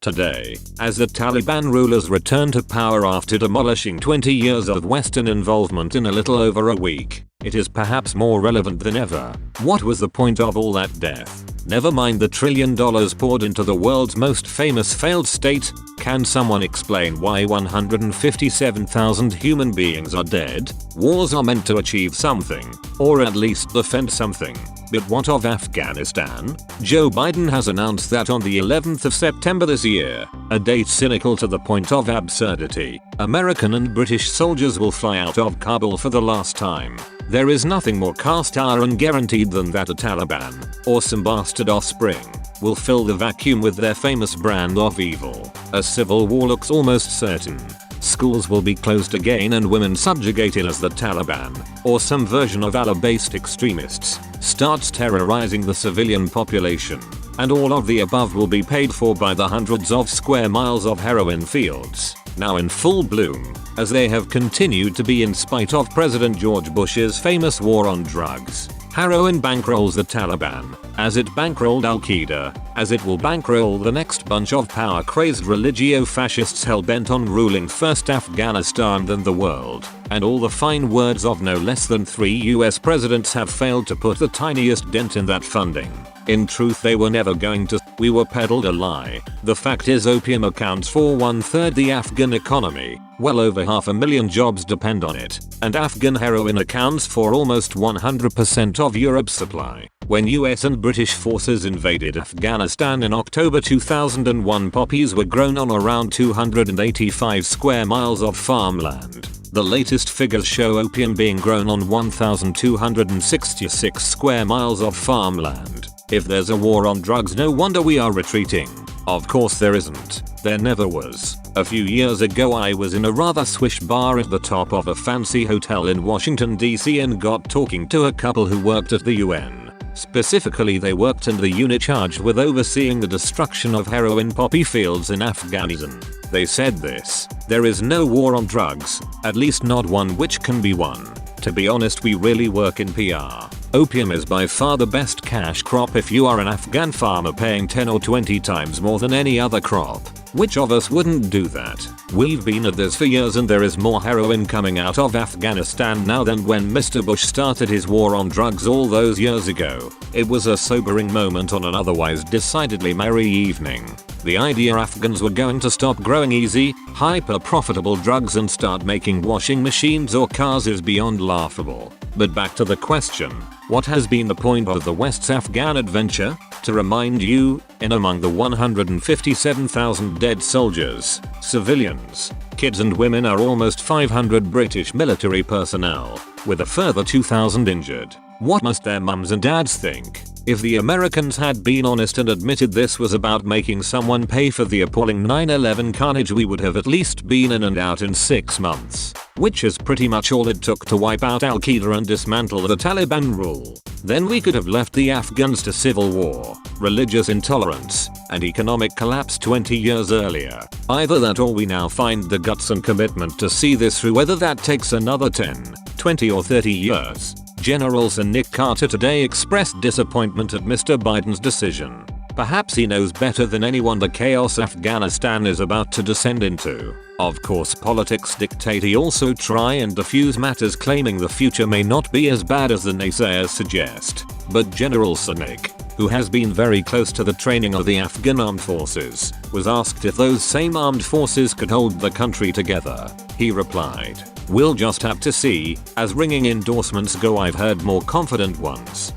Today, as the Taliban rulers return to power after demolishing 20 years of Western involvement in a little over a week, it is perhaps more relevant than ever. What was the point of all that death? Never mind the $1 trillion poured into the world's most famous failed state, can someone explain why 157,000 human beings are dead? Wars are meant to achieve something, or at least defend something. But what of Afghanistan? Joe Biden has announced that on the 11th of September this year, a date cynical to the point of absurdity, American and British soldiers will fly out of Kabul for the last time. There is nothing more cast iron guaranteed than that a Taliban, or some bastard offspring, will fill the vacuum with their famous brand of evil. A civil war looks almost certain. Schools will be closed again and women subjugated as the Taliban, or some version of Allah-based extremists, starts terrorizing the civilian population. And all of the above will be paid for by the hundreds of square miles of heroin fields, now in full bloom, as they have continued to be in spite of President George Bush's famous war on drugs. Heroin bankrolls the Taliban, as it bankrolled Al-Qaeda, as it will bankroll the next bunch of power-crazed religio-fascists hell-bent on ruling first Afghanistan then the world, and all the fine words of no less than 3 US presidents have failed to put the tiniest dent in that funding. In truth they were never going to. We were peddled a lie. The fact is opium accounts for 1/3 the Afghan economy, well over 500,000 jobs depend on it, and Afghan heroin accounts for almost 100% of Europe's supply. When US and British forces invaded Afghanistan in October 2001, poppies were grown on around 285 square miles of farmland. The latest figures show opium being grown on 1,266 square miles of farmland. If there's a war on drugs, no wonder we are retreating. Of course there isn't. There never was. A few years ago I was in a rather swish bar at the top of a fancy hotel in Washington DC and got talking to a couple who worked at the UN. Specifically, they worked in the unit charged with overseeing the destruction of heroin poppy fields in Afghanistan. They said this: "There is no war on drugs, at least not one which can be won. To be honest, we really work in PR. Opium is by far the best cash crop if you are an Afghan farmer paying 10 or 20 times more than any other crop. Which of us wouldn't do that? We've been at this for years and there is more heroin coming out of Afghanistan now than when Mr. Bush started his war on drugs all those years ago." It was a sobering moment on an otherwise decidedly merry evening. The idea Afghans were going to stop growing easy, hyper-profitable drugs and start making washing machines or cars is beyond laughable. But back to the question, what has been the point of the West's Afghan adventure? To remind you, in among the 157,000 dead soldiers, civilians, kids and women are almost 500 British military personnel, with a further 2,000 injured. What must their mums and dads think? If the Americans had been honest and admitted this was about making someone pay for the appalling 9/11 carnage, we would have at least been in and out in 6 months, which is pretty much all it took to wipe out Al-Qaeda and dismantle the Taliban rule. Then we could have left the Afghans to civil war, religious intolerance, and economic collapse 20 years earlier. Either that or we now find the guts and commitment to see this through, whether that takes another 10, 20 or 30 years. General Sir Nick Carter today expressed disappointment at Mr. Biden's decision. Perhaps he knows better than anyone the chaos Afghanistan is about to descend into. Of course politics dictate he also try and diffuse matters, claiming the future may not be as bad as the naysayers suggest. But General Sir Nick, who has been very close to the training of the Afghan armed forces, was asked if those same armed forces could hold the country together. He replied, "We'll just have to see. As ringing endorsements go, I've heard more confident ones."